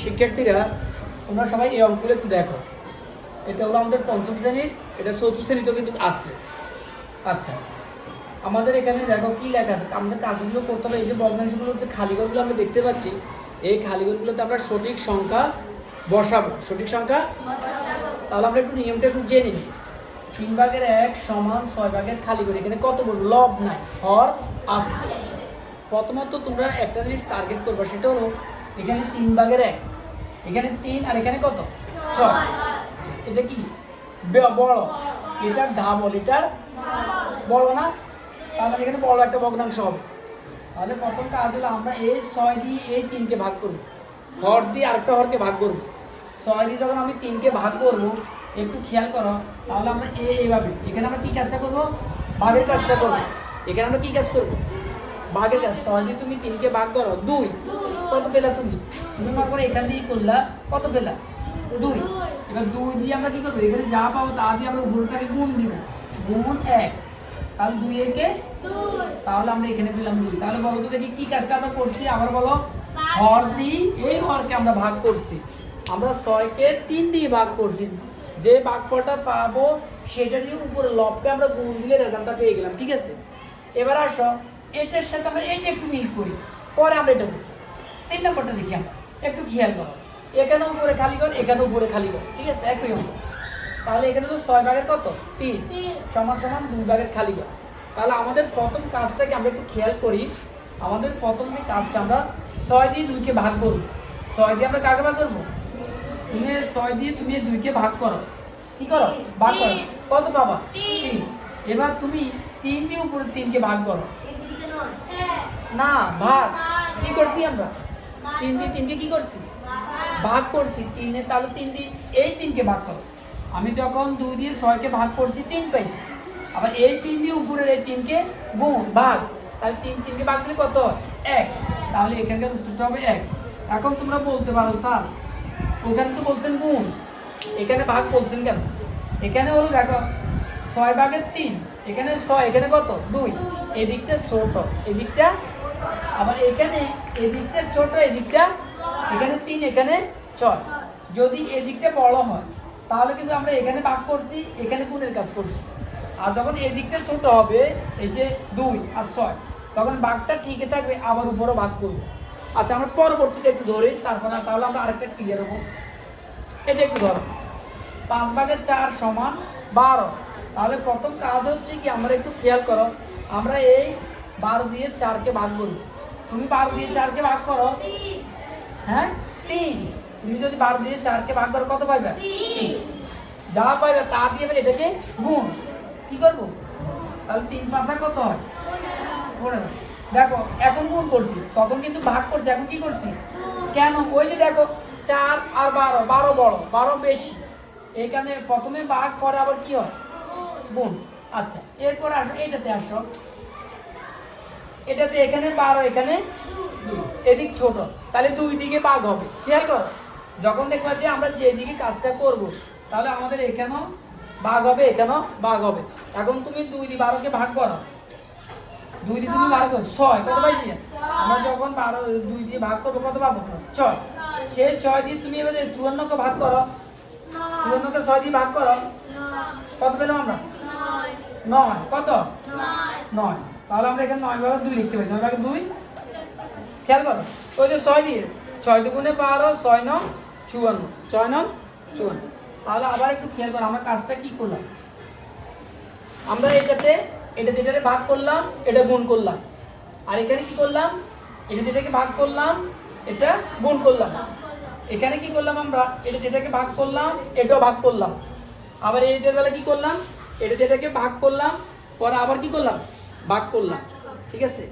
শিক্ষার্থীরা তোমরা সবাই এই অঙ্কগুলো একটু দেখো। এটা হলো আমাদের পঞ্চম শ্রেণীর, এটা চতুর্থ শ্রেণীতেও কিন্তু আছে। আচ্ছা, আমাদের এখানে দেখো কি লেখা আছে, আমাদের কাজগুলো করতে হবে। এই যে ভগ্নাংশগুলো হচ্ছে খালিঘরগুলো আমরা দেখতে পাচ্ছি, এই খালিঘরগুলোতে আমরা সঠিক সংখ্যা বসাবো। সঠিক সংখ্যা তাহলে আমরা একটু নিয়মটা একটু জেনে নিই। 3/1 সমান 6 খালিঘর। এখানে কত বড় লব নাই, হর আছে। প্রথমত তোমরা একটা জিনিস টার্গেট করবে, সেটা হলো এখানে 3/1, এখানে 3 আর এখানে কত 6। এটা কি বড়, এটার ডাবল, এটার বড় না, তার মানে এখানে বড় একটা ভগ্নাংশ হবে। তাহলে প্রথম কাজ হলো আমরা এই 6 দিয়ে এই 3কে ভাগ করব, হর দিয়ে আরেকটা হরকে ভাগ করব। 6 দিয়ে যখন আমি 3কে ভাগ করব, একটু খেয়াল করো, তাহলে আমরা এইভাবে এখানে আমরা কি কাজটা করব, ভাগের কাজটা করব। এখানে আমরা কি কাজ করব, ভাগের কাজ। 6 দিয়ে তুমি 3কে ভাগ করো 2, কত পেলা তুমি? তুমি ভাগ করে এখান দিয়ে করলা, কত পেলা? 2। এবার 2 দিয়ে আমরা কি করবো, এখানে যা পাবো তা দিয়ে আমরা উপরটাকে গুণ দিব, গুণ 1। তাহলে 2 একে 2, তাহলে আমরা এখানে পেলাম 2। তাহলে বলো তো দেখি কি কাজটা আমরা করছি, আবার বলো। হর দিয়ে এই হরকে আমরা ভাগ করছি, আমরা 6কে 3 দিয়ে ভাগ করছি। যে ভাগফলটা পাবো সেটা দিয়ে উপরে লবকে আমরা গুণ দিলে রেজাল্টটা পেয়ে গেলাম। ঠিক আছে, এবার আসো এটার সাথে আমরা এটা একটু মিল করি, পরে আমরা এটা করি। 3 নম্বরটা দেখি আমরা একটু খেয়াল করো। এখানে উপরে খালি ঘর, এখানে উপরে খালি ঘর, ঠিক আছে, একই অঙ্ক। তাহলে এখানে তো 6 কত 3 সমান সমান 2 খালি ঘর। তাহলে আমাদের প্রথম কাজটাকে আমরা একটু খেয়াল করি। আমাদের প্রথম যে কাজটা, আমরা 6 দিয়ে 2কে ভাগ করব। 6 দিয়ে আমরা কাকে ভাগ করবো? তুমি 6 দিয়ে তুমি 2কে ভাগ করো, কি করো, ভাগ করো, কত পাবা? 3। এবার তুমি 3 দিয়ে উপরে 3কে ভাগ করো, না ভাগ কি করছি আমরা, 3 দিয়ে 3কে কি করছি, ভাগ করছি 3 তাহলে 3 দিয়ে এই 3কে ভাগ করো। আমি যখন 2 দিয়ে 6কে ভাগ করছি 3 পাইছি, আবার এই 3 দিয়ে উপরের এই 3কে গুণ ভাগ, তাহলে 3কে ভাগ দিলে কত 1। তাহলে এখানকার উত্তরটা হবে 1। এখন তোমরা বলতে পারো স্যার ওখানে তো বলছেন গুণ, এখানে ভাগ বলছেন কেন? এখানে হলো দেখো 6/3, এখানে 6, এখানে কত 2, এদিকটা ছোট এদিকটা, আবার এখানে এদিকটা ছোট এদিকটা, এখানে 3 এখানে 6। যদি এদিকটা বড় হয় তাহলে কিন্তু আমরা এখানে ভাগ করছি, এখানে গুণের কাজ করছি। আর যখন এদিকটা ছোট হবে, এই যে 2 আর 6, তখন ভাগটা ঠিকই থাকবে, আবার উপরও ভাগ করবো। আচ্ছা, আমরা পরবর্তীটা একটু ধরি, তারপরে তাহলে আমরা আরেকটা ক্লিয়ার হবো। এটা একটু ধরো, 5/4 সমান 12। তাহলে প্রথম কাজ হচ্ছে কি, আমরা একটু খেয়াল করো, আমরা এই 12 দিয়ে 4কে ভাগ করব। তুমি 12 দিয়ে 4কে ভাগ করো, হ্যাঁ 3। তুমি যদি 12 দিয়ে 4কে ভাগ করো কত পাইবে? 3। যা পাইবে তা দিয়ে এবার এটাকে গুণ কি করবো, তাহলে 3×5 কত হয়? 15। দেখো এখন গুণ করছি, তখন কিন্তু ভাগ করছি, এখন কি করছি, কেন? ওই যে দেখো 4 আর 12, 12 বড়, 12 বেশি, এইখানে প্রথমে ভাগ, পরে আবার কি হয়, গুণ। আচ্ছা, এরপর আসো এটাতে, আসো এটাতে, এখানে 12, এখানে 2, এদিক ছোট, তাহলে 2 দিকে ভাগ হবে। খেয়াল করো, যখন দেখবা যে আমরা যেদিকে কাজটা করব, তাহলে আমাদের এখানেও ভাগ হবে, এখানেও ভাগ হবে। এখন তুমি 2 দিয়ে 12কে ভাগ করো, 2 দিয়ে তুমি 12 করো 6, কত পাইছি? আমরা যখন 2 দিয়ে ভাগ করবো কত পাবো? 6। সেই 6 দিয়ে তুমি এবারে 54কে ভাগ করো, 54কে 6 দিয়ে ভাগ করো, কত পেলাম আমরা? 9। কত? 9। তাহলে আমরা এখানে 9/2 লিখতে পারি, 9/2। খেয়াল করো, ওই যে 6 দিয়ে 6 দুগুণে 12, 6 9 54, 6 9 54। তাহলে আবার একটু খেয়াল করো, আমরা কাজটা কি করলাম, আমরা এটাতে এটাতে ভাগ করলাম, এটা গুণ করলাম, আর এখানে কি করলাম, এটাকে ভাগ করলাম, এটা গুণ করলাম। এখানে কি করলাম, আমরা এটাকে ভাগ করলাম, এটাও ভাগ করলাম, আবার এইটার বেলা কি করলাম, এটাকে ভাগ করলাম, পরে আবার কি করলাম, ভাগ করলাম। ঠিক আছে।